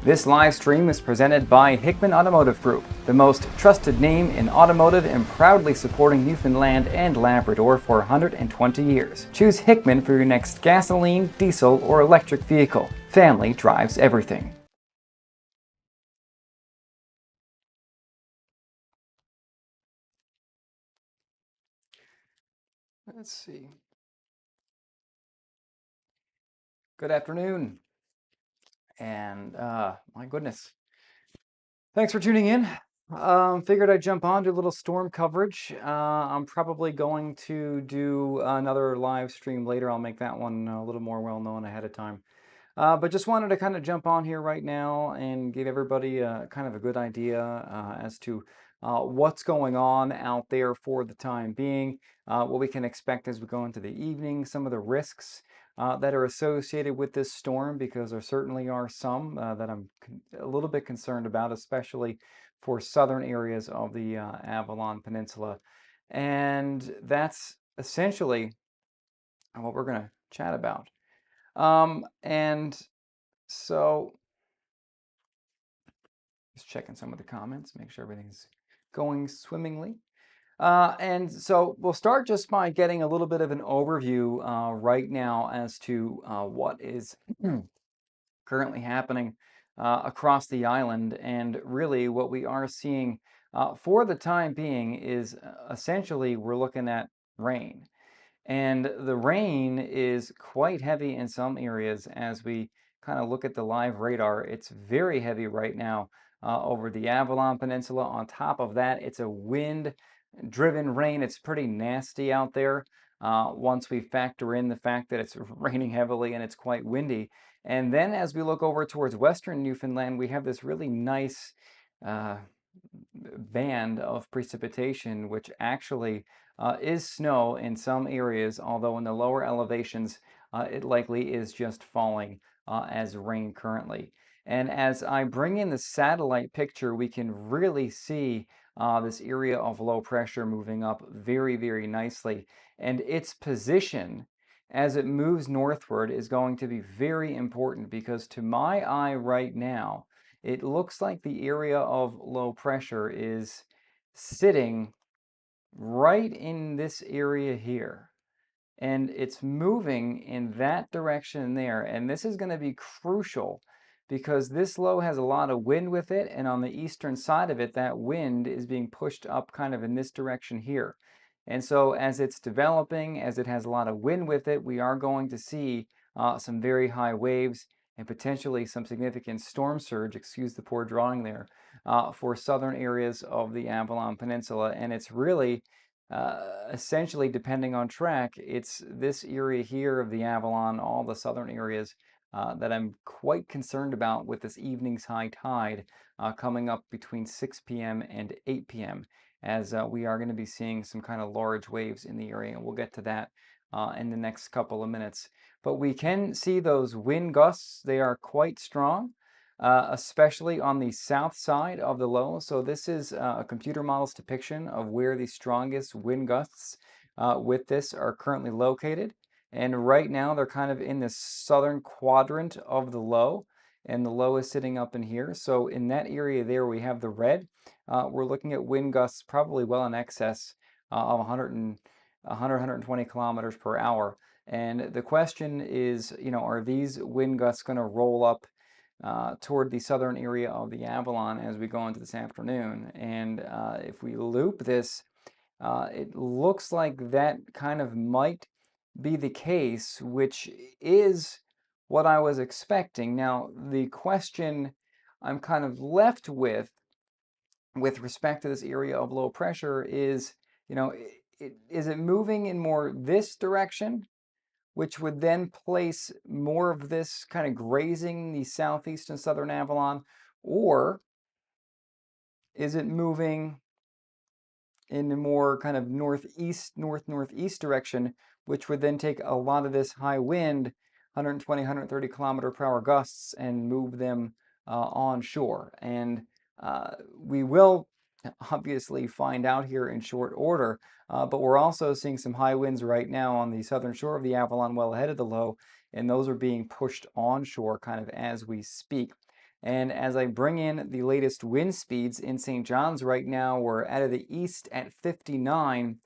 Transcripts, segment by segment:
This live stream is presented by Hickman Automotive Group, the most trusted name in automotive and proudly supporting Newfoundland and Labrador for 120 years. Choose Hickman for your next gasoline, diesel, or electric vehicle. Family drives everything. Let's see. Good afternoon. And my goodness. Thanks for tuning in. Figured I'd jump on, do a little storm coverage. I'm probably going to do another live stream later. I'll make that one a little more well known ahead of time. But just wanted to kind of jump on here right now and give everybody kind of a good idea as to what's going on out there for the time being, what we can expect as we go into the evening, some of the risks that are associated with this storm, because there certainly are some that I'm a little bit concerned about, especially for southern areas of the Avalon Peninsula. And that's essentially what we're going to chat about. And so just checking some of the comments, make sure everything's going swimmingly. And so we'll start just by getting a little bit of an overview right now as to what is currently happening across the island. And really what we are seeing for the time being is essentially we're looking at rain. And the rain is quite heavy in some areas as we kind of look at the live radar. It's very heavy right now over the Avalon Peninsula. On top of that, it's a wind-driven rain. It's pretty nasty out there once we factor in the fact that it's raining heavily and it's quite windy. And then as we look over towards western Newfoundland, we have this really nice band of precipitation, which actually is snow in some areas, although in the lower elevations, it likely is just falling as rain currently. And as I bring in the satellite picture, we can really see this area of low pressure moving up very, very nicely. And its position as it moves northward is going to be very important, because to my eye right now, it looks like the area of low pressure is sitting right in this area here. And it's moving in that direction there. And this is going to be crucial because this low has a lot of wind with it. And on the eastern side of it, that wind is being pushed up kind of in this direction here. And so as it's developing, as it has a lot of wind with it, we are going to see some very high waves and potentially some significant storm surge, excuse the poor drawing there, for southern areas of the Avalon Peninsula. And it's really essentially, depending on track, it's this area here of the Avalon, all the southern areas that I'm quite concerned about with this evening's high tide coming up between 6 p.m. and 8 p.m. as we are going to be seeing some kind of large waves in the area. And we'll get to that in the next couple of minutes. But we can see those wind gusts. They are quite strong. Especially on the south side of the low. So this is a computer model's depiction of where the strongest wind gusts with this are currently located. And right now they're kind of in the southern quadrant of the low, and the low is sitting up in here. So in that area there we have the red. We're looking at wind gusts probably well in excess of 120 kilometers per hour. And the question is, are these wind gusts going to roll up toward the southern area of the Avalon as we go into this afternoon? And if we loop this, it looks like that kind of might be the case, which is what I was expecting. Now, the question I'm kind of left with respect to this area of low pressure is, is it moving in more this direction, which would then place more of this kind of grazing the southeast and southern Avalon, or is it moving in the more kind of northeast, northeast direction, which would then take a lot of this high wind, 120, 130 kilometer per hour gusts, and move them onshore? And we will obviously find out here in short order, but we're also seeing some high winds right now on the southern shore of the Avalon well ahead of the low, and those are being pushed onshore kind of as we speak. And as I bring in the latest wind speeds in St. John's right now, we're out of the east at 59.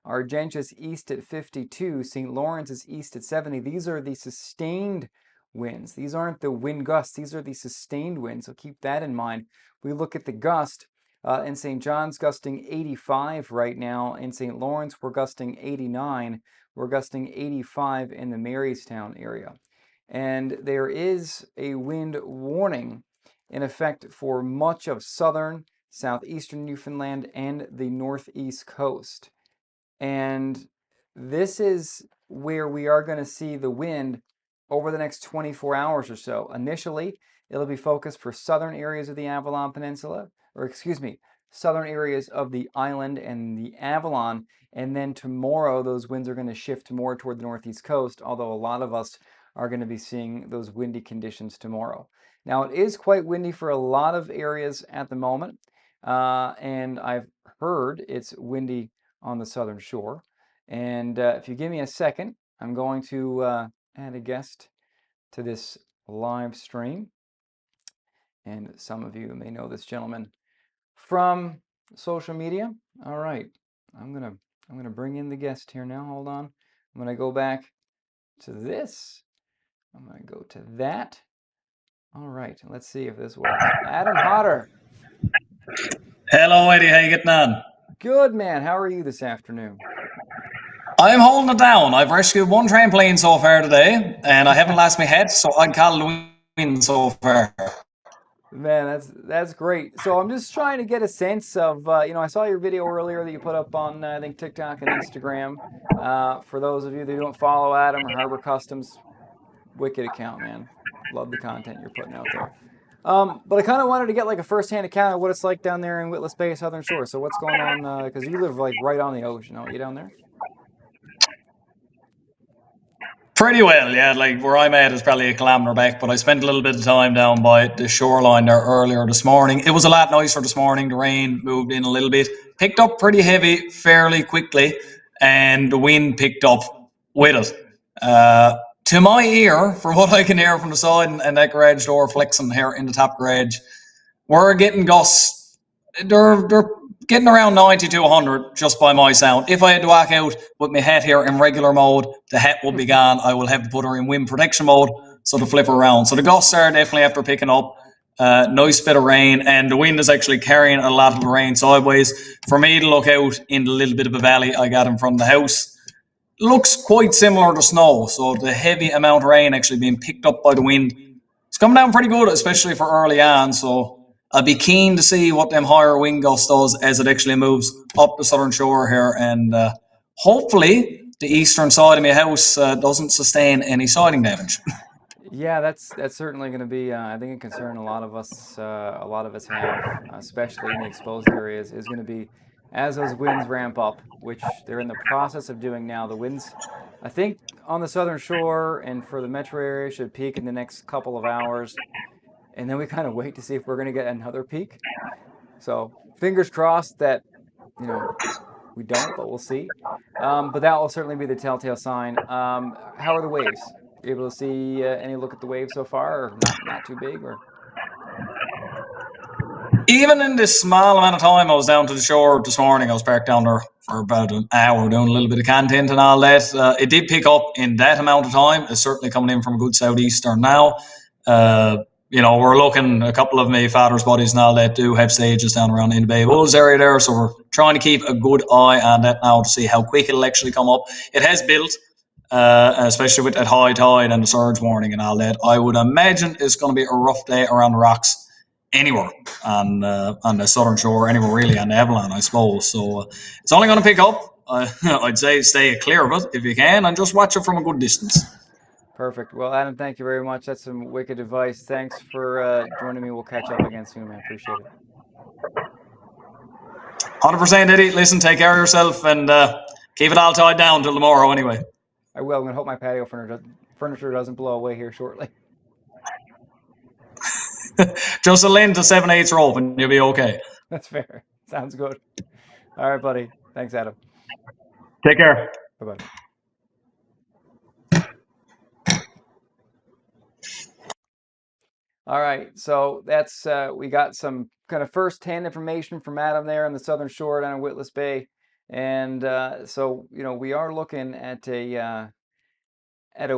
Argentia's east at 52. St. Lawrence is east at 70. These are the sustained winds. These aren't the wind gusts. These are the sustained winds. So keep that in mind. We look at the gust. In St. John's, gusting 85 right now. In St. Lawrence, we're gusting 89. We're gusting 85 in the Marystown area. And there is a wind warning in effect for much of southern, southeastern Newfoundland and the northeast coast. And this is where we are going to see the wind over the next 24 hours or so. Initially, it'll be focused for southern areas of the Avalon Peninsula, or excuse me, southern areas of the island and the Avalon. And then tomorrow, those winds are going to shift more toward the northeast coast, although a lot of us are going to be seeing those windy conditions tomorrow. Now, it is quite windy for a lot of areas at the moment, and I've heard it's windy on the southern shore. And if you give me a second, I'm going to add a guest to this live stream. And some of you may know this gentleman from social media. All right, I'm gonna bring in the guest here now. Hold on. I'm gonna go back to this. I'm gonna go to that. All right, let's see if this works. Adam Hodder. Hello, Eddie. How you getting on? Good, man. How are you this afternoon? I'm holding it down. I've rescued one trampoline so far today, and I haven't lost my head, so I'd call it a win so far. Man, that's great. So I'm just trying to get a sense of, I saw your video earlier that you put up on, I think, TikTok and Instagram. For those of you that don't follow Adam or Harbor Customs, wicked account, man. Love the content you're putting out there. But I kind of wanted to get like a first-hand account of what it's like down there in Witless Bay, Southern Shore. So what's going on? Because you live like right on the ocean, don't you, down there? Pretty well, yeah. Like where I'm at is probably a kilometre back, but I spent a little bit of time down by the shoreline there earlier this morning. It was a lot nicer this morning. The rain moved in a little bit, picked up pretty heavy fairly quickly, and the wind picked up with it. To my ear, for what I can hear from the side and that garage door flexing here in the top garage, we're getting gusts. They're getting around 90 to 100 just by my sound. If I had to walk out with my hat here in regular mode, the hat would be gone. I will have to put her in wind protection mode, so to flip her around. So the gusts are definitely after picking up. Nice bit of rain, and the wind is actually carrying a lot of the rain sideways. For me to look out in the little bit of a valley I got in front of the house, looks quite similar to snow. So the heavy amount of rain actually being picked up by the wind, it's coming down pretty good, especially for early on. So I'd be keen to see what them higher wind gusts does as it actually moves up the southern shore here, and hopefully the eastern side of my house doesn't sustain any siding damage. Yeah, that's certainly going to be, I think, a concern a lot of us have, especially in the exposed areas, is going to be as those winds ramp up, which they're in the process of doing now. The winds, I think, on the southern shore and for the metro area should peak in the next couple of hours, and then we kind of wait to see if we're going to get another peak. So fingers crossed that, you know, we don't, but we'll see. But that will certainly be the telltale sign. How are the waves? You able to see any look at the waves so far, or not too big, or? Even in this small amount of time I was down to the shore this morning, I was parked down there for about an hour doing a little bit of content and all that. It did pick up in that amount of time. It's certainly coming in from a good southeaster now. Uh, we're looking, a couple of my father's buddies and all that do have stages down around in the Bay Bulls area there, so we're trying to keep a good eye on that now to see how quick it'll actually come up. It has built, especially with that high tide and the surge warning and all that. I would imagine it's going to be a rough day around the rocks anywhere on the southern shore, anywhere really on the Avalon, I suppose. So it's only going to pick up. I'd say stay clear of it if you can, and just watch it from a good distance. Perfect. Well, Adam, thank you very much. That's some wicked advice. Thanks for joining me. We'll catch up again soon, man. Appreciate it. 100%, Eddie. Listen, take care of yourself, and keep it all tied down till tomorrow anyway. I will. I'm going to hope my patio furniture doesn't blow away here shortly. Just a lint to 7/8 rope and you'll be okay. That's fair. Sounds good. All right, buddy. Thanks, Adam. Take care. Bye-bye. All right, so that's we got some kind of first-hand information from Adam there on the southern shore down in Witless Bay, and so we are looking at a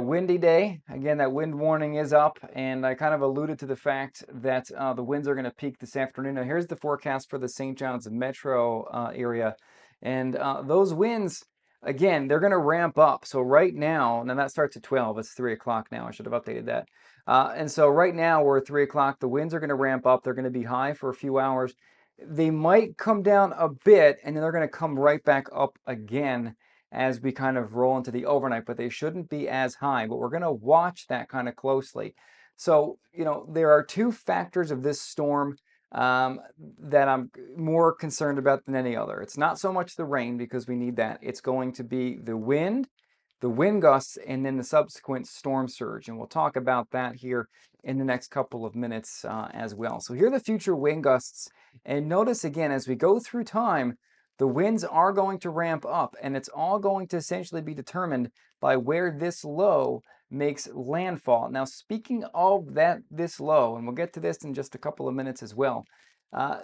windy day. Again, that wind warning is up, and I kind of alluded to the fact that the winds are going to peak this afternoon. Now, here's the forecast for the St. John's metro area, and those winds, again, they're going to ramp up. So right now that starts at 12. It's 3 o'clock now. I should have updated that. And so right now we're at 3 o'clock. The winds are going to ramp up. They're going to be high for a few hours. They might come down a bit, and then they're going to come right back up again as we kind of roll into the overnight, but they shouldn't be as high. But we're going to watch that kind of closely. So, there are two factors of this storm that I'm more concerned about than any other. It's not so much the rain because we need that. It's going to be the wind gusts, and then the subsequent storm surge. And we'll talk about that here in the next couple of minutes as well. So here are the future wind gusts. And notice again, as we go through time, the winds are going to ramp up, and it's all going to essentially be determined by where this low makes landfall. Now, speaking of this low, and we'll get to this in just a couple of minutes as well, uh,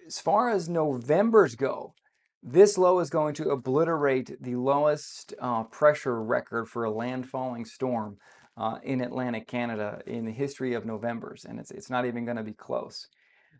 as far as Novembers go, this low is going to obliterate the lowest pressure record for a landfalling storm in Atlantic Canada in the history of Novembers, and it's not even going to be close.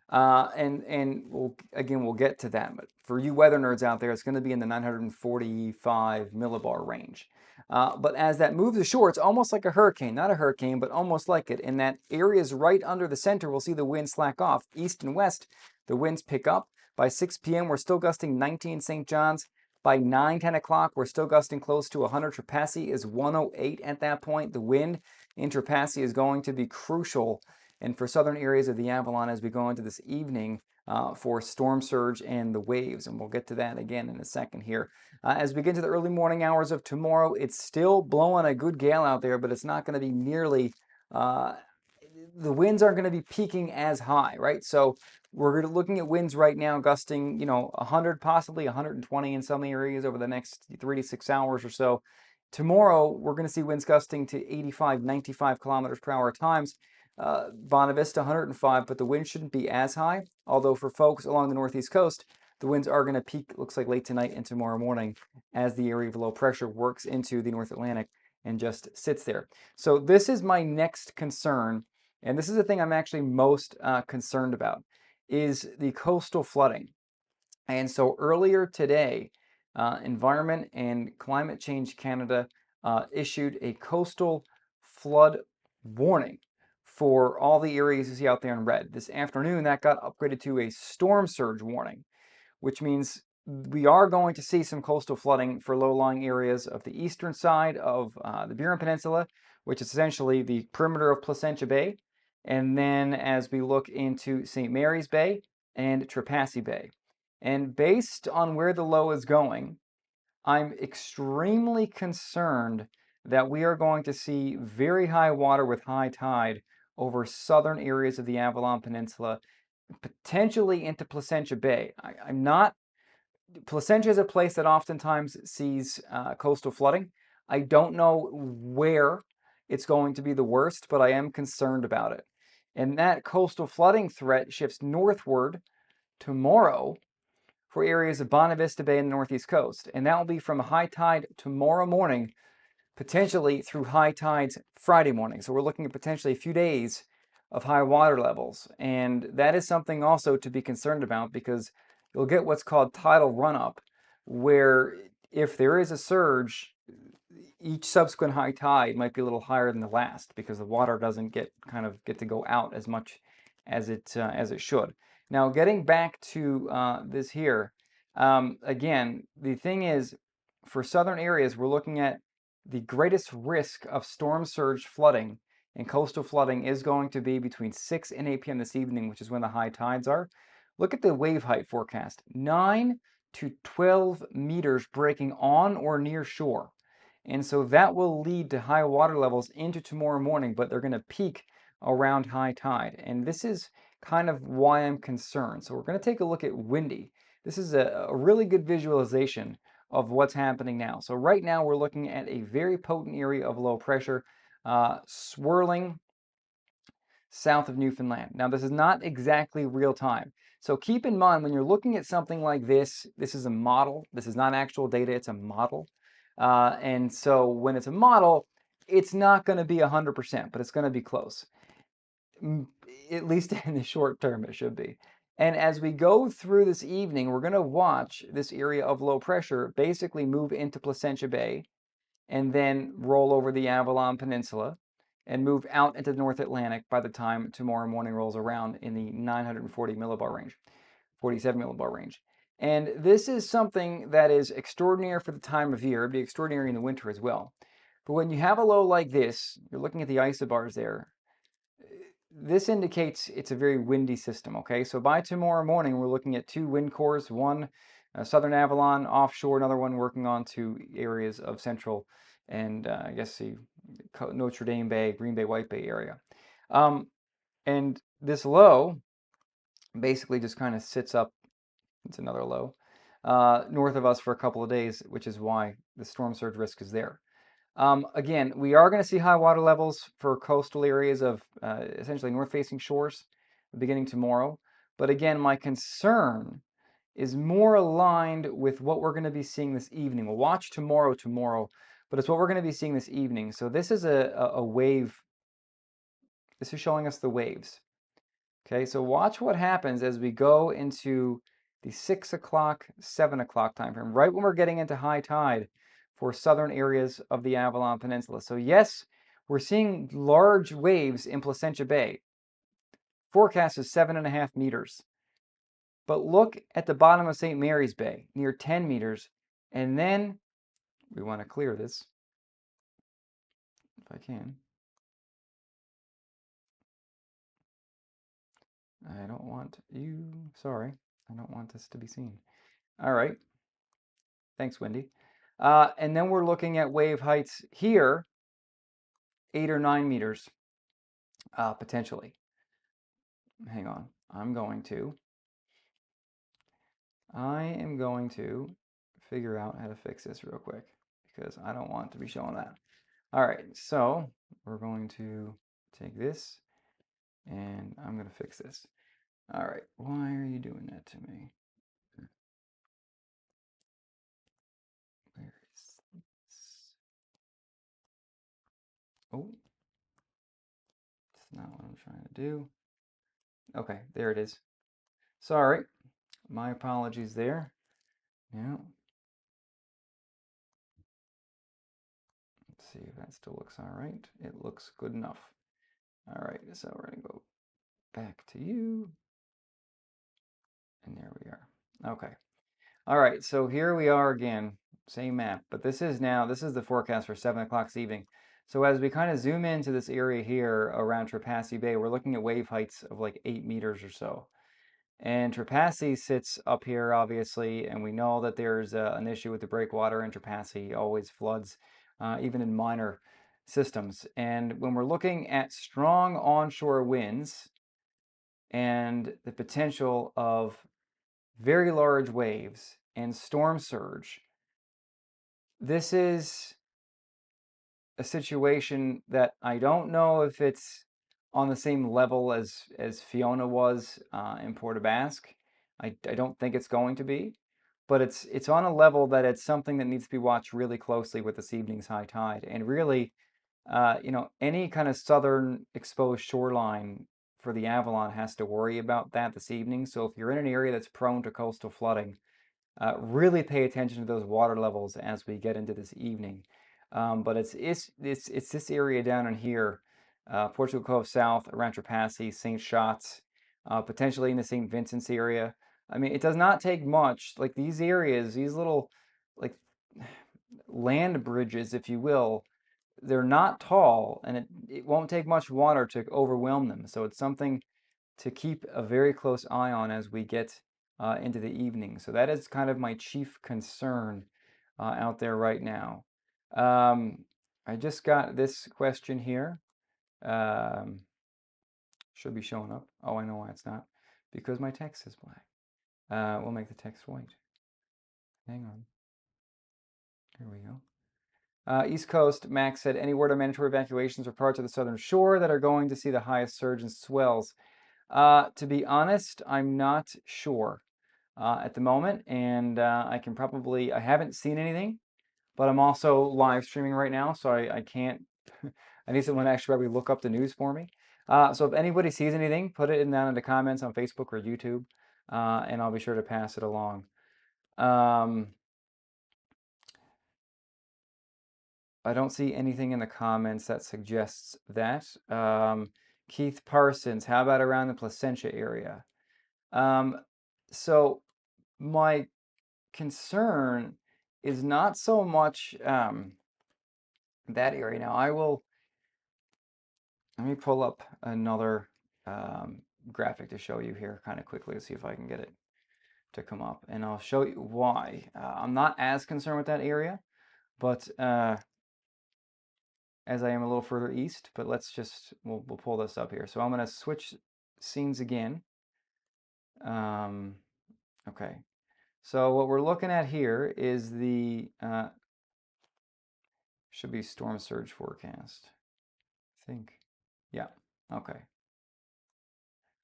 And we'll get to that. But for you weather nerds out there, it's going to be in the 945 millibar range. But as that moves ashore, it's almost like a hurricane, not a hurricane, but almost like it. In that areas right under the center, we'll see the wind slack off. East and west, the winds pick up. By 6 p.m., we're still gusting 90 in St. John's. By 10 o'clock, we're still gusting close to 100. Trepassey is 108 at that point. The wind in Trepassey is going to be crucial and for southern areas of the Avalon as we go into this evening for storm surge and the waves. And we'll get to that again in a second here. As we get to the early morning hours of tomorrow, it's still blowing a good gale out there, but it's not going to be nearly, the winds aren't going to be peaking as high, right? So we're looking at winds right now gusting, 100, possibly 120 in some areas over the next 3 to 6 hours or so. Tomorrow, we're going to see winds gusting to 85, 95 kilometers per hour at times. Bonavista 105, but the wind shouldn't be as high. Although for folks along the northeast coast, the winds are going to peak, looks like late tonight and tomorrow morning as the area of low pressure works into the North Atlantic and just sits there. So this is my next concern, and this is the thing I'm actually most concerned about, is the coastal flooding. And so earlier today, Environment and Climate Change Canada issued a coastal flood warning for all the areas you see out there in red. This afternoon, that got upgraded to a storm surge warning, which means we are going to see some coastal flooding for low-lying areas of the eastern side of the Burin Peninsula, which is essentially the perimeter of Placentia Bay, and then as we look into St. Mary's Bay and Trepassey Bay. And based on where the low is going, I'm extremely concerned that we are going to see very high water with high tide over southern areas of the Avalon Peninsula, potentially into Placentia Bay. I'm not, Placentia is a place that oftentimes sees coastal flooding. I don't know where it's going to be the worst, but I am concerned about it. And that coastal flooding threat shifts northward tomorrow for areas of Bonavista Bay and the northeast coast. And that will be from high tide tomorrow morning, potentially through high tides Friday morning. So we're looking at potentially a few days of high water levels. And that is something also to be concerned about because you'll get what's called tidal run-up, where if there is a surge, each subsequent high tide might be a little higher than the last because the water doesn't get to go out as much as it should. Now, getting back to this here, again, the thing is, for southern areas, we're looking at the greatest risk of storm surge flooding and coastal flooding is going to be between 6 and 8 p.m. this evening, which is when the high tides are. Look at the wave height forecast, 9 to 12 meters breaking on or near shore. And so that will lead to high water levels into tomorrow morning, but they're going to peak around high tide. And this is kind of why I'm concerned. So we're going to take a look at windy. This is a really good visualization of what's happening now. So right now we're looking at a very potent area of low pressure swirling south of Newfoundland. Now, this is not exactly real time. So keep in mind when you're looking at something like this is a model. This is not actual data, it's a model. And so when it's a model, it's not going to be 100%, but it's going to be close. At least in the short term, it should be. And as we go through this evening, we're going to watch this area of low pressure basically move into Placentia Bay and then roll over the Avalon Peninsula and move out into the North Atlantic by the time tomorrow morning rolls around in the 940 millibar range, 47 millibar range. And this is something that is extraordinary for the time of year. It'd be extraordinary in the winter as well. But when you have a low like this, you're looking at the isobars there, this indicates it's a very windy system, okay? So by tomorrow morning, we're looking at two wind cores, one southern Avalon offshore, another one working on two areas of central and I guess the Notre Dame Bay, Green Bay, White Bay area. And this low basically just kind of sits up, it's another low, north of us for a couple of days, which is why the storm surge risk is there. Again, we are going to see high water levels for coastal areas of essentially north-facing shores beginning tomorrow. But again, my concern is more aligned with what we're going to be seeing this evening. We'll watch tomorrow, but it's what we're going to be seeing this evening. So this is a wave. This is showing us the waves. Okay, so watch what happens as we go into the 6 o'clock, 7 o'clock time frame, right when we're getting into high tide for southern areas of the Avalon Peninsula. So yes, we're seeing large waves in Placentia Bay. Forecast is 7.5 meters. But look at the bottom of St. Mary's Bay, near 10 meters. And then we want to clear this, if I can. I don't want you, sorry, I don't want this to be seen. All right. Thanks, Wendy. And then we're looking at wave heights here, 8 or 9 meters, potentially. Hang on. I am going to figure out how to fix this real quick because I don't want to be showing that. All right, so we're going to take this and I'm going to fix this. All right, why are you doing that to me? Where is this? Oh, it's not what I'm trying to do. Okay, there it is. Sorry, my apologies there. Yeah, let's see if that still looks all right. It looks good enough. All right, so we're gonna go back to you. And there we are. Okay. All right, so here we are again, same map, but this is the forecast for 7 o'clock this evening. So as we kind of zoom into this area here around Trepassey Bay, we're looking at wave heights of like 8 meters or so. And Trepassey sits up here, obviously, and we know that there's an issue with the breakwater in Trepassey, always floods, even in minor systems. And when we're looking at strong onshore winds and the potential of very large waves and storm surge, this is a situation that I don't know if it's on the same level as Fiona was in Port aux Basques. I don't think it's going to be, but it's on a level that it's something that needs to be watched really closely with this evening's high tide. And really, any kind of southern exposed shoreline for the Avalon has to worry about that this evening. So if you're in an area that's prone to coastal flooding, really pay attention to those water levels as we get into this evening. But it's this area down in here, Portugal Cove South, around Trepassey, St. Shots, potentially in the St. Vincent's area. I mean, it does not take much. Like these areas, these little like land bridges, if you will, they're not tall, and it won't take much water to overwhelm them. So it's something to keep a very close eye on as we get into the evening. So that is kind of my chief concern out there right now. I just got this question here. Should be showing up. Oh, I know why it's not. Because my text is black. We'll make the text white. Hang on. Here we go. East Coast, Max said, any word on mandatory evacuations for parts of the southern shore that are going to see the highest surge in swells? To be honest, I'm not sure at the moment, and I haven't seen anything, but I'm also live streaming right now, so I can't, I need someone to actually probably look up the news for me. So if anybody sees anything, put it down in the comments on Facebook or YouTube, and I'll be sure to pass it along. I don't see anything in the comments that suggests that. Keith Parsons, how about around the Placentia area? So my concern is not so much that area. Now let me pull up another graphic to show you here kind of quickly to see if I can get it to come up, and I'll show you why. I'm not as concerned with that area, but as I am a little further east, but we'll pull this up here. So I'm going to switch scenes again. Okay, so what we're looking at here is the should be storm surge forecast, I think. Yeah, okay.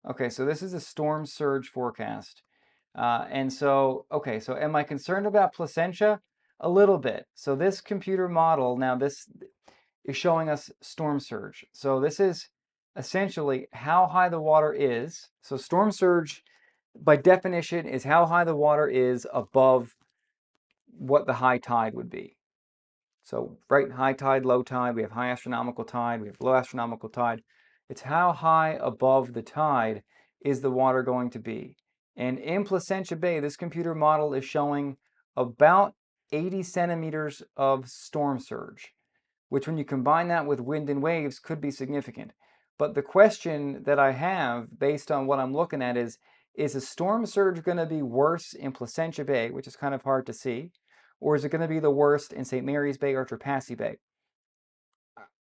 Okay, so this is a storm surge forecast. Okay, so am I concerned about Placentia? A little bit. So this computer model, now this is showing us storm surge. So this is essentially how high the water is. So storm surge, by definition, is how high the water is above what the high tide would be. So right, high tide, low tide, we have high astronomical tide, we have low astronomical tide. It's how high above the tide is the water going to be. And in Placentia Bay, this computer model is showing about 80 centimeters of storm surge, which when you combine that with wind and waves could be significant. But the question that I have based on what I'm looking at is a storm surge going to be worse in Placentia Bay, which is kind of hard to see, or is it going to be the worst in St. Mary's Bay or Trepassey Bay?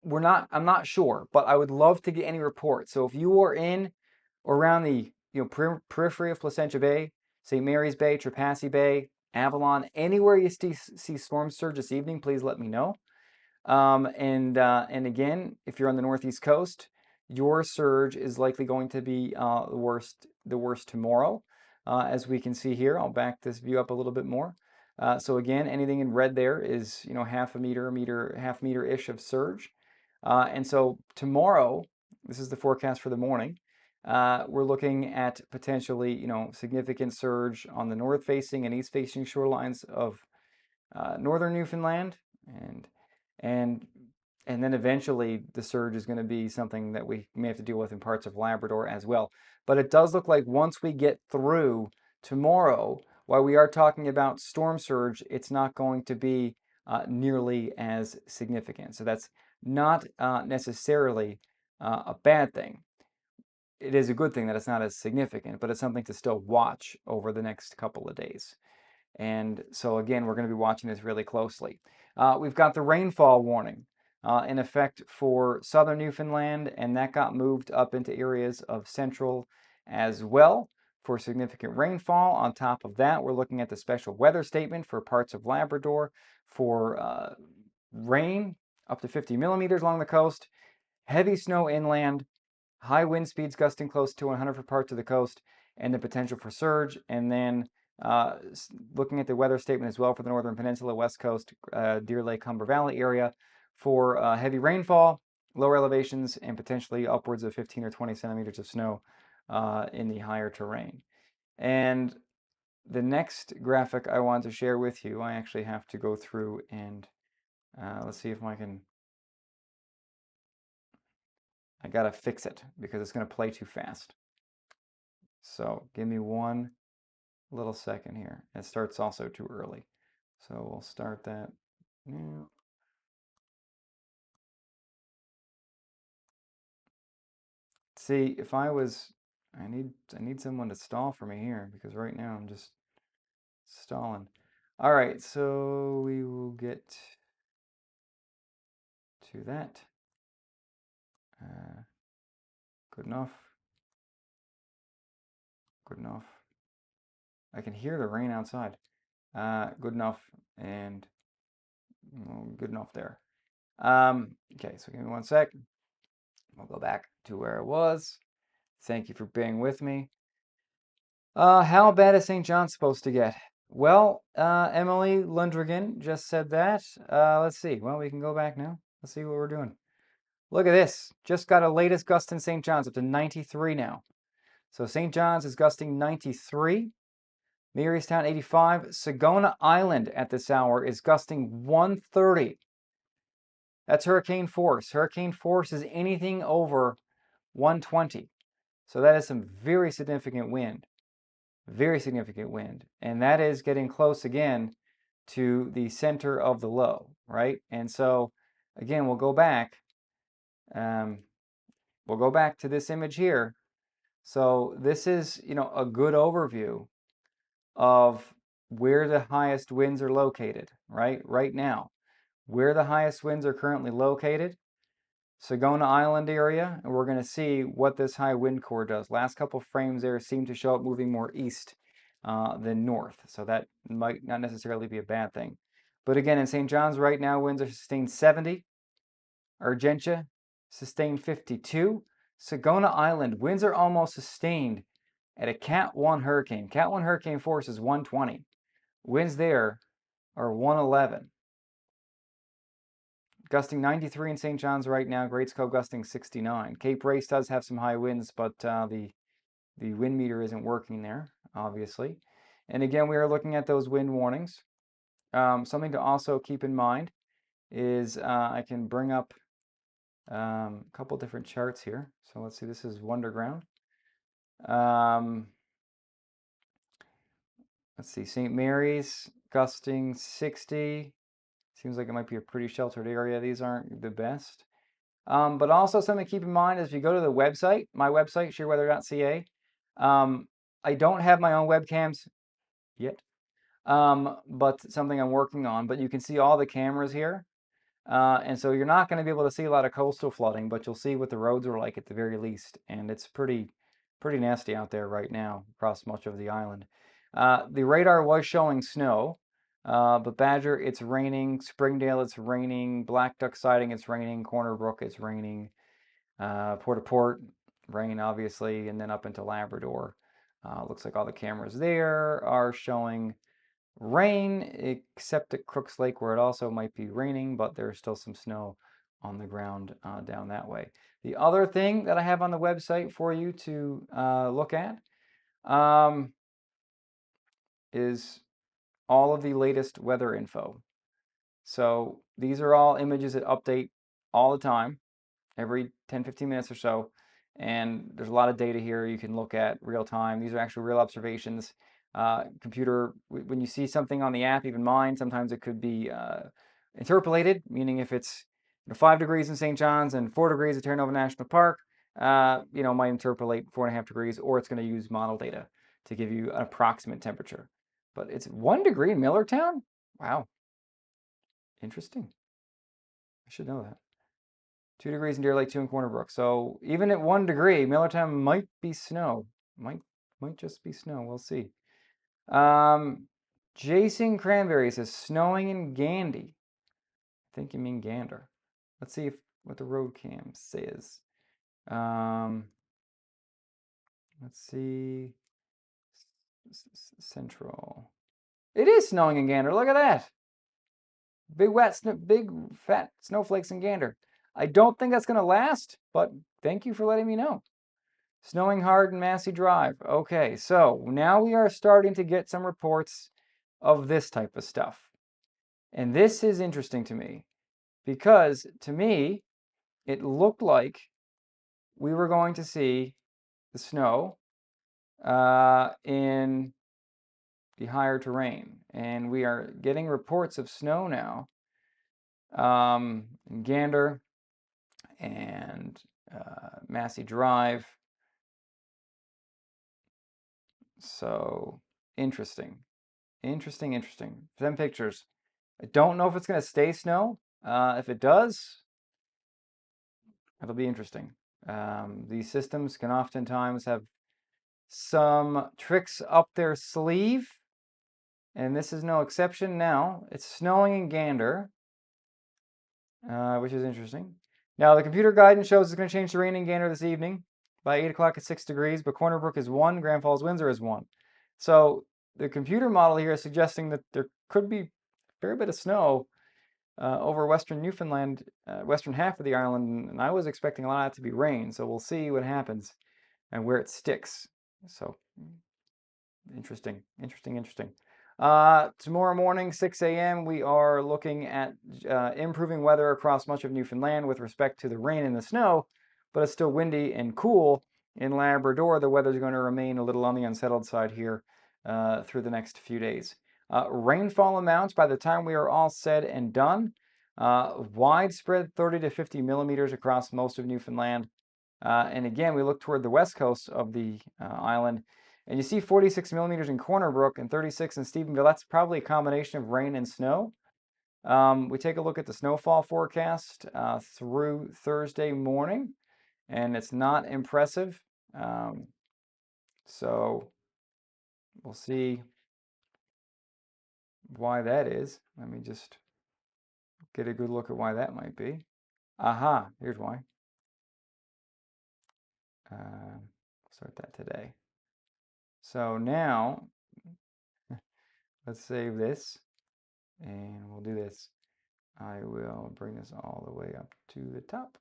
I'm not sure, but I would love to get any reports. So if you are in or around the periphery of Placentia Bay, St. Mary's Bay, Trepassey Bay, Avalon, anywhere you see storm surge this evening, please let me know. And again, if you're on the northeast coast, your surge is likely going to be the worst tomorrow. As we can see here, I'll back this view up a little bit more. So again, anything in red there is half a meter, half meter-ish of surge. And so tomorrow, this is the forecast for the morning. We're looking at potentially significant surge on the north-facing and east-facing shorelines of northern Newfoundland, and and and then eventually the surge is going to be something that we may have to deal with in parts of Labrador as well. But it does look like once we get through tomorrow, while we are talking about storm surge, it's not going to be nearly as significant. So that's not necessarily a bad thing. It is a good thing that it's not as significant, but it's something to still watch over the next couple of days. And so again, we're going to be watching this really closely. We've got the rainfall warning in effect for southern Newfoundland, and that got moved up into areas of central as well for significant rainfall. On top of that, we're looking at the special weather statement for parts of Labrador for rain up to 50 millimeters along the coast, heavy snow inland, high wind speeds gusting close to 100 for parts of the coast, and the potential for surge. And then looking at the weather statement as well for the Northern Peninsula, West Coast, Deer Lake, Humber Valley area for heavy rainfall, lower elevations, and potentially upwards of 15 or 20 centimeters of snow in the higher terrain. And the next graphic I want to share with you, I actually have to go through and let's see if I gotta fix it because it's gonna play too fast. So give me one little second here. It starts also too early. So we'll start that now. See, if I was, I need someone to stall for me here because right now I'm just stalling. All right, so we will get to that. Good enough. Good enough. I can hear the rain outside. Good enough. And Good enough there. Okay, so give me one sec. We'll go back to where it was. Thank you for being with me. How bad is St. John supposed to get? Well, Emily Lundrigan just said that. Let's see. Well, we can go back now. Let's see what we're doing. Look at this. Just got a latest gust in St. John's up to 93 now. So St. John's is gusting 93. Marystown 85. Sagona Island at this hour is gusting 130. That's hurricane force. Hurricane force is anything over 120. So that is some very significant wind. Very significant wind. And that is getting close again to the center of the low, right? And so again, we'll go back. We'll go back to this image here. So this is, a good overview of where the highest winds are located, right? Right now, where the highest winds are currently located, Sagona Island area, and we're going to see what this high wind core does. Last couple frames there seem to show it moving more east than north, so that might not necessarily be a bad thing. But again, in St. John's right now, winds are sustained 70. Argentia, sustained 52. Sagona Island, winds are almost sustained at a Cat 1 hurricane. Cat 1 hurricane force is 120. Winds there are 111. Gusting 93 in St. John's right now. Great Cove gusting 69. Cape Race does have some high winds, but the wind meter isn't working there, obviously. And again, we are looking at those wind warnings. Something to also keep in mind is I can bring up a couple different charts here. So let's see, this is Wonderground. Let's see, St. Mary's gusting 60. Seems like it might be a pretty sheltered area. These aren't the best. But also something to keep in mind is if you go to the website, my website, sheerweather.ca, I don't have my own webcams yet, but something I'm working on. But you can see all the cameras here. And so you're not going to be able to see a lot of coastal flooding, but you'll see what the roads are like at the very least. And it's pretty nasty out there right now across much of the island. The radar was showing snow, but Badger, it's raining. Springdale, it's raining. Black Duck Siding, it's raining. Corner Brook, it's raining. Port, rain, obviously. And then up into Labrador. Looks like all the cameras there are showing rain, except at Crooks Lake where it also might be raining, but there's still some snow on the ground down that way. The other thing that I have on the website for you to look at is all of the latest weather info. So these are all images that update all the time, every 10-15 minutes or so. And there's a lot of data here you can look at real time. These are actual real observations. Computer, when you see something on the app, even mine, sometimes it could be interpolated, meaning if it's 5 degrees in St. John's and 4 degrees at Terra Nova National Park, might interpolate 4.5 degrees, or it's going to use model data to give you an approximate temperature. But it's 1 degree in Millertown? Wow. Interesting. I should know that. 2 degrees in Deer Lake, 2 in Corner Brook. So even at 1 degree, Millertown might be snow. Might just be snow. We'll see. Jason Cranberry says snowing in Gandy. I think you mean Gander. Let's see what the road cam says. Let's see. Central. It is snowing in Gander. Look at that. Big big fat snowflakes in Gander. I don't think that's going to last, but thank you for letting me know. Snowing hard in Massey Drive. Okay, so now we are starting to get some reports of this type of stuff. And this is interesting to me because to me, it looked like we were going to see the snow in the higher terrain. And we are getting reports of snow now in Gander and Massey Drive. So interesting. Some pictures. I don't know if it's going to stay snow. If it does, it'll be interesting. These systems can oftentimes have some tricks up their sleeve, and this is no exception now. It's snowing in Gander. which is interesting. Now, the computer guidance shows it's going to change to rain in Gander this evening. By 8 o'clock, it's 6 degrees, but Corner Brook is 1, Grand Falls Windsor is 1. So the computer model here is suggesting that there could be a fair bit of snow over western Newfoundland, western half of the island, and I was expecting a lot of that to be rain, so we'll see what happens and where it sticks. So interesting, interesting, interesting. Tomorrow morning, 6 a.m., we are looking at improving weather across much of Newfoundland with respect to the rain and the snow, but it's still windy and cool. In Labrador, the weather is going to remain a little on the unsettled side here through the next few days. Rainfall amounts by the time we are all said and done, widespread 30 to 50 millimeters across most of Newfoundland. And again, we look toward the west coast of the island, and you see 46 millimeters in Corner Brook and 36 in Stephenville. That's probably a combination of rain and snow. We take a look at the snowfall forecast through Thursday morning, and it's not impressive. So we'll see why that is. Let me just get a good look at why that might be. Aha, here's why. Start that today. So now, let's save this, and we'll do this. I will bring this all the way up to the top,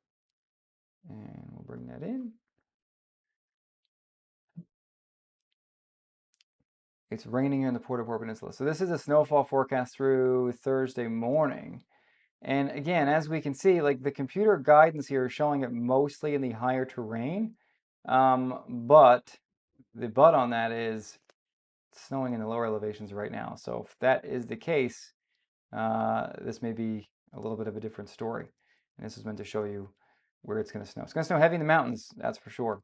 and we'll bring that in. It's raining here in the Port au Port Peninsula. So this is a snowfall forecast through Thursday morning. And again, as we can see, like the computer guidance here is showing it mostly in the higher terrain. But the but on that is it's snowing in the lower elevations right now. So if that is the case, this may be a little bit of a different story. And this is meant to show you where it's going to snow. It's going to snow heavy in the mountains, that's for sure.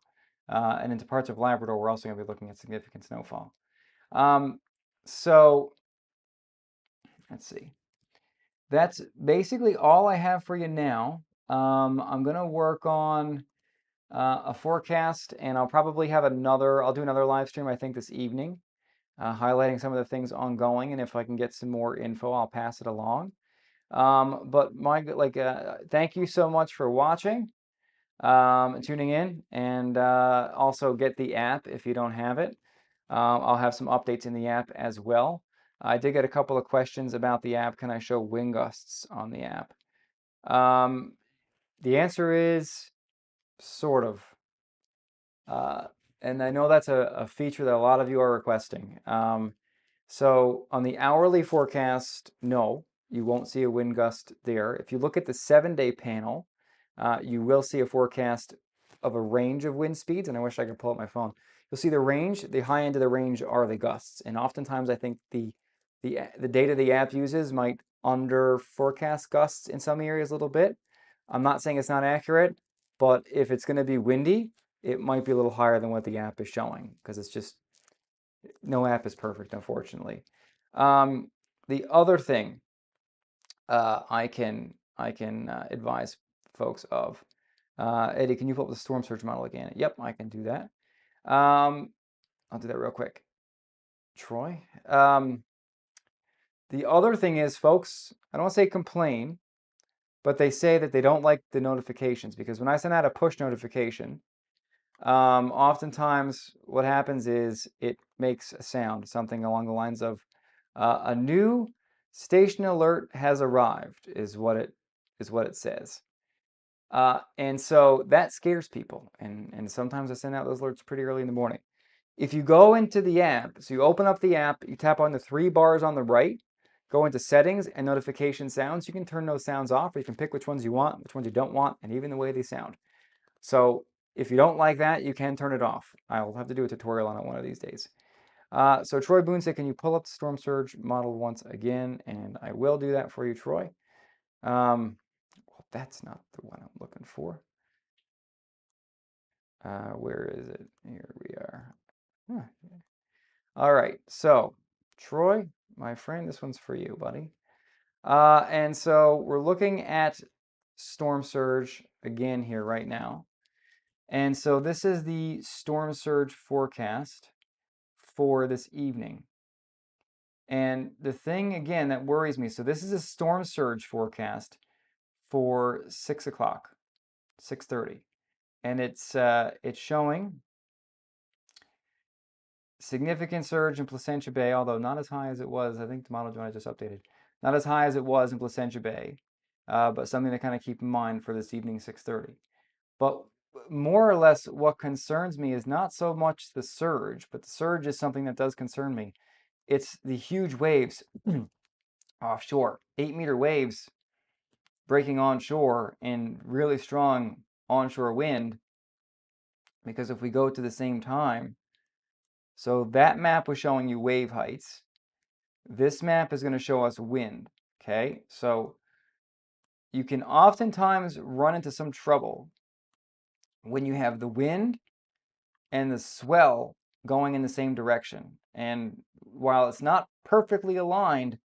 And into parts of Labrador, we're also going to be looking at significant snowfall. So let's see. That's basically all I have for you now. I'm going to work on a forecast, and I'll probably have I'll do another live stream, I think, this evening, highlighting some of the things ongoing. And if I can get some more info, I'll pass it along. But thank you so much for watching, tuning in, and also get the app if you don't have it. I'll have some updates in the app as well. I did get a couple of questions about the app. Can I show wind gusts on the app? The answer is sort of. And I know that's a feature that a lot of you are requesting. So on the hourly forecast, no, you won't see a wind gust there. If you look at the 7-day panel, you will see a forecast of a range of wind speeds, and I wish I could pull up my phone. You'll see the range, the high end of the range are the gusts, and oftentimes I think the data the app uses might under forecast gusts in some areas a little bit. I'm not saying it's not accurate, but if it's going to be windy, it might be a little higher than what the app is showing, because it's just, no app is perfect, unfortunately. The other thing I can advise folks of, Eddie, can you pull up the storm surge model again? Yep, I can do that. I'll do that real quick. Troy. The other thing is, folks, I don't want to say complain, but they say that they don't like the notifications, because when I send out a push notification, oftentimes what happens is it makes a sound, something along the lines of a new station alert has arrived, is what it says. And so that scares people, and sometimes I send out those alerts pretty early in the morning. If you go into the app, so you open up the app, you tap on the 3 bars on the right, go into settings and notification sounds, you can turn those sounds off, or you can pick which ones you want, which ones you don't want, and even the way they sound. So if you don't like that, you can turn it off. I'll have to do a tutorial on it one of these days. So Troy Boone said, can you pull up the storm surge model once again? And I will do that for you, Troy. Well, that's not the one I'm looking for. Where is it? Here we are. Huh. All right, so Troy, my friend, this one's for you, buddy. And so we're looking at storm surge again here right now. And so this is the storm surge forecast for this evening. And the thing, again, that worries me, so this is a storm surge forecast for 6 o'clock, 6:30, and it's showing significant surge in Placentia Bay, although not as high as it was. I think the model I just updated, not as high as it was in Placentia Bay, but something to kind of keep in mind for this evening 6:30. But more or less, what concerns me is not so much the surge, but the surge is something that does concern me. It's the huge waves offshore, 8-meter waves breaking onshore and really strong onshore wind. Because if we go to the same time, so that map was showing you wave heights. This map is going to show us wind. Okay, so you can oftentimes run into some trouble when you have the wind and the swell going in the same direction. And while it's not perfectly aligned,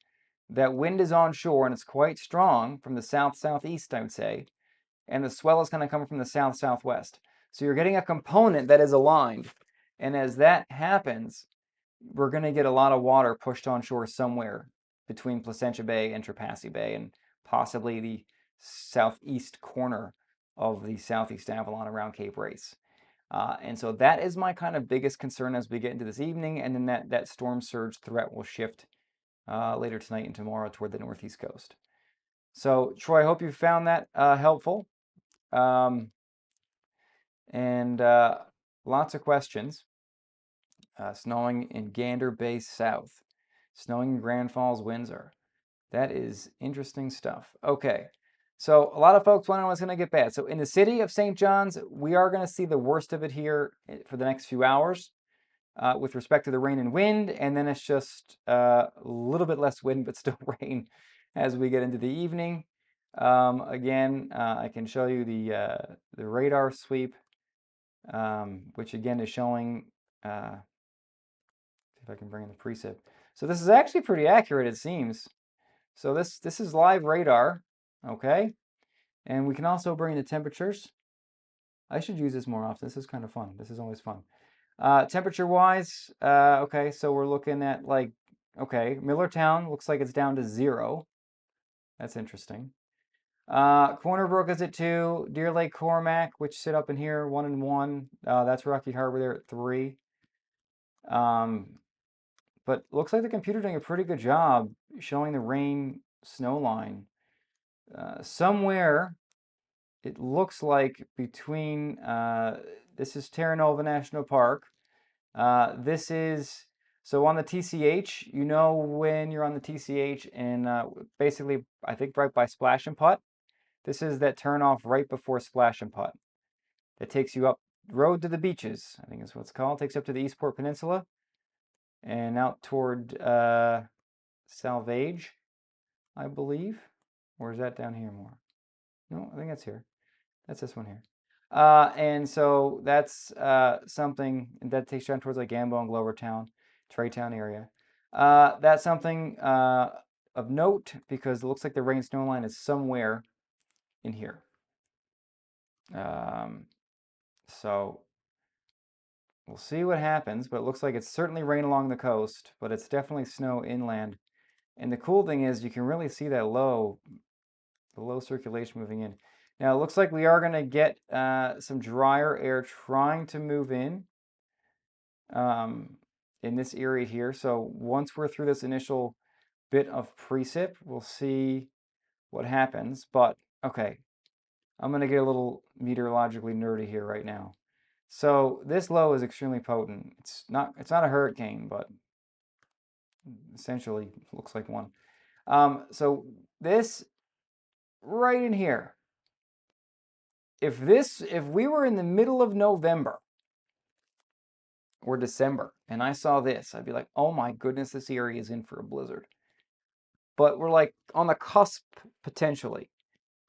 that wind is onshore and it's quite strong from the south-southeast, I would say, and the swell is kind of coming from the south-southwest. So you're getting a component that is aligned. And as that happens, we're going to get a lot of water pushed onshore somewhere between Placentia Bay and Trepassey Bay and possibly the southeast corner of the Southeast Avalon around Cape Race. And so that is my kind of biggest concern as we get into this evening, and then that storm surge threat will shift later tonight and tomorrow toward the northeast coast. So, Troy, I hope you found that helpful. And lots of questions. Snowing in Gander Bay South. Snowing in Grand Falls, Windsor. That is interesting stuff. Okay. So a lot of folks want to know what's going to get bad. So in the city of St. John's, we are going to see the worst of it here for the next few hours with respect to the rain and wind. And then it's just a little bit less wind, but still rain as we get into the evening. Again, I can show you the radar sweep, which again is showing, see if I can bring in the precip. So this is actually pretty accurate, it seems. So this is live radar, okay? And we can also bring in the temperatures. I should use this more often. This is kind of fun. This is always fun. Temperature-wise, okay, so we're looking at like, okay, Millertown looks like it's down to 0. That's interesting. Corner Brook is at 2. Deer Lake Cormac, which sit up in here, 1 and 1. That's Rocky Harbor there at 3. But looks like the computer's doing a pretty good job showing the rain snow line. Somewhere, it looks like between, this is Terra Nova National Park. This is, so on the TCH, you know when you're on the TCH and basically, I think right by Splash and Putt. This is that turnoff right before Splash and Putt. That takes you up road to the beaches, I think is what it's called. Takes you up to the Eastport Peninsula and out toward Salvage, I believe. Or is that down here more? No, I think that's here. That's this one here. And so that's something that takes you down towards like Gambo and Glovertown, Traytown area. That's something of note because it looks like the rain snow line is somewhere in here. So we'll see what happens, but it looks like it's certainly rain along the coast, but it's definitely snow inland. And the cool thing is you can really see that the low circulation moving in. Now it looks like we are going to get some drier air trying to move in this area here. So once we're through this initial bit of precip, we'll see what happens. But okay, I'm going to get a little meteorologically nerdy here right now. So this low is extremely potent. It's not a hurricane, but essentially looks like one. So this right in here, if we were in the middle of November or December and I saw this, I'd be like, oh my goodness, this area is in for a blizzard. But we're like on the cusp potentially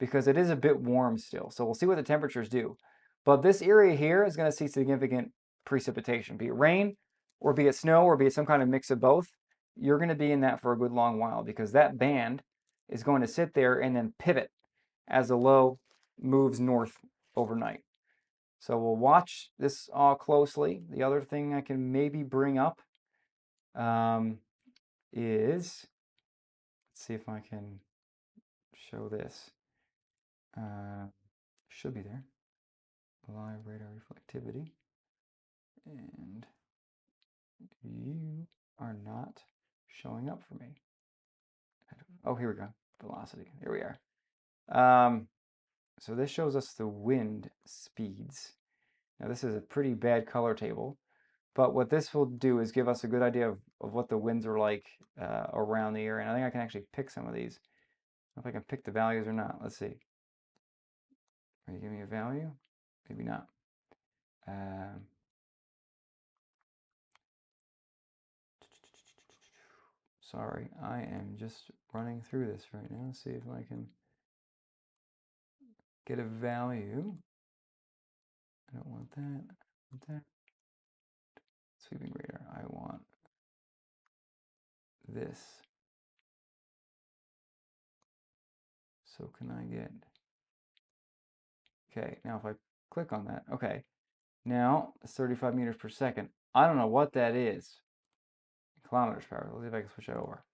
because it is a bit warm still. So we'll see what the temperatures do. But this area here is going to see significant precipitation, be it rain or be it snow or be it some kind of mix of both. You're going to be in that for a good long while because that band is going to sit there and then pivot as the low moves north overnight. So we'll watch this all closely. The other thing I can maybe bring up is, let's see if I can show this. Should be there. Live radar reflectivity. And you are not showing up for me. Oh, here we go. Velocity. There we are. So this shows us the wind speeds. Now this is a pretty bad color table, but what this will do is give us a good idea of what the winds are like around the area. And I think I can actually pick some of these. I don't know if I can pick the values or not. Let's see. Are you giving me a value? Maybe not. Sorry, I am just running through this right now. See if I can get a value. I don't want that. I want that. Sweeping radar. I want this. So can I get... Okay, now if I click on that, okay. Now it's 35 meters per second. I don't know what that is. Kilometers per hour. Let's see if I can switch that over.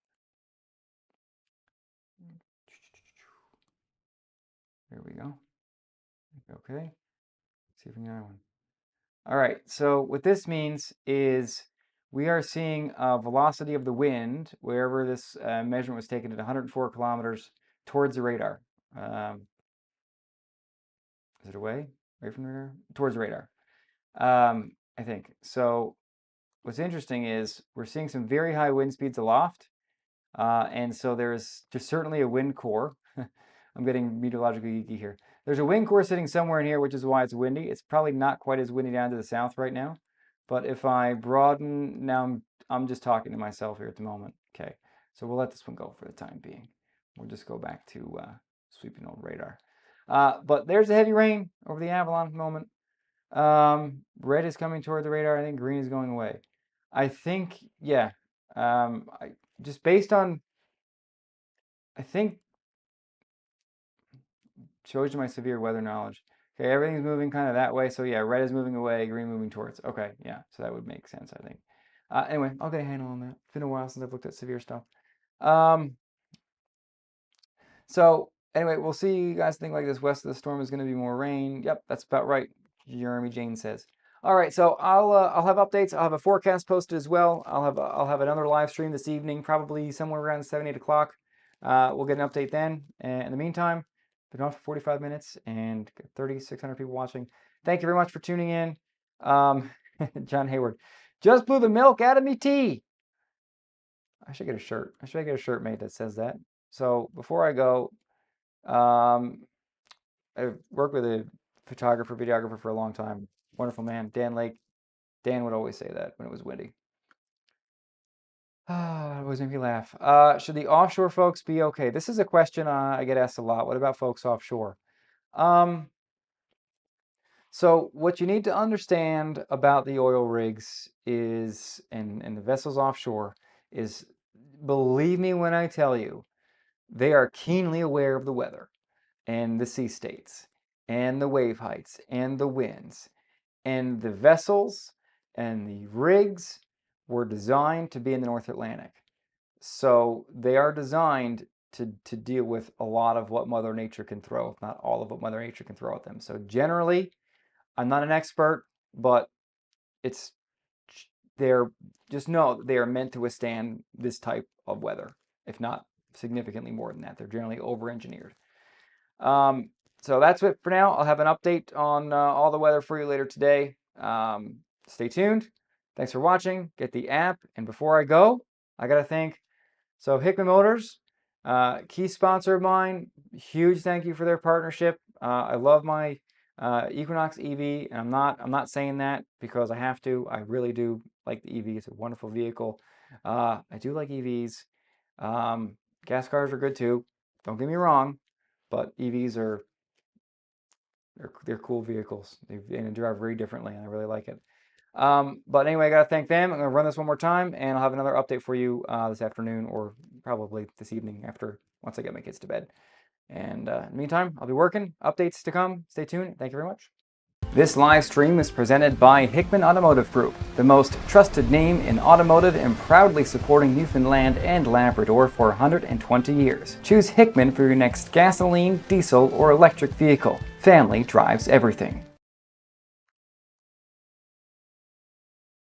There we go. Okay. See if we can get another one. All right, so what this means is we are seeing a velocity of the wind wherever this measurement was taken at 104 kilometers towards the radar. Is it away? Away from the radar? Towards the radar, I think. So what's interesting is we're seeing some very high wind speeds aloft, and so there's certainly a wind core. I'm getting meteorologically geeky here. There's a wind core sitting somewhere in here, which is why it's windy. It's probably not quite as windy down to the south right now. But if I broaden, now I'm just talking to myself here at the moment. Okay, so we'll let this one go for the time being. We'll just go back to sweeping old radar. But there's a heavy rain over the Avalon at the moment. Red is coming toward the radar. I think green is going away. I think, yeah, just based on, I think, shows you my severe weather knowledge. Okay, everything's moving kind of that way. So yeah, red is moving away, green moving towards. Okay, yeah, so that would make sense, I think. Anyway, I'll get a handle on that. It's been a while since I've looked at severe stuff. So anyway, we'll see. You guys think like this west of the storm is going to be more rain. Yep, that's about right. Jeremy Jane says. All right, so I'll have updates. I'll have a forecast posted as well. I'll have another live stream this evening, probably somewhere around 7-8 o'clock. We'll get an update then. And in the meantime, been on for 45 minutes and 3,600 people watching. Thank you very much for tuning in. John Hayward, just blew the milk out of me tea. I should get a shirt. I should get a shirt made that says that. So before I go, I've worked with a photographer, videographer for a long time. Wonderful man, Dan Lake. Dan would always say that when it was windy. It always made me laugh. Should the offshore folks be okay? This is a question I get asked a lot. What about folks offshore? So what you need to understand about the oil rigs is, and the vessels offshore, is, believe me when I tell you, they are keenly aware of the weather and the sea states and the wave heights and the winds. And the vessels and the rigs were designed to be in the North Atlantic. So they are designed to deal with a lot of what Mother Nature can throw, if not all of what Mother Nature can throw at them. So generally, I'm not an expert, but it's they're just know they are meant to withstand this type of weather, if not significantly more than that. They're generally over-engineered. So that's it for now. I'll have an update on all the weather for you later today. Stay tuned. Thanks for watching. Get the app. And before I go, I got to thank Hickman Motors, key sponsor of mine. Huge thank you for their partnership. I love my Equinox EV, and I'm not saying that because I have to. I really do like the EV. It's a wonderful vehicle. I do like EVs. Gas cars are good too. Don't get me wrong, but EVs are they're cool vehicles. They drive very differently, and I really like it. But anyway, I got to thank them. I'm going to run this one more time, and I'll have another update for you this afternoon or probably this evening once I get my kids to bed. And in the meantime, I'll be working. Updates to come. Stay tuned. Thank you very much. This live stream is presented by Hickman Automotive Group, the most trusted name in automotive and proudly supporting Newfoundland and Labrador for 120 years. Choose Hickman for your next gasoline, diesel, or electric vehicle. Family drives everything.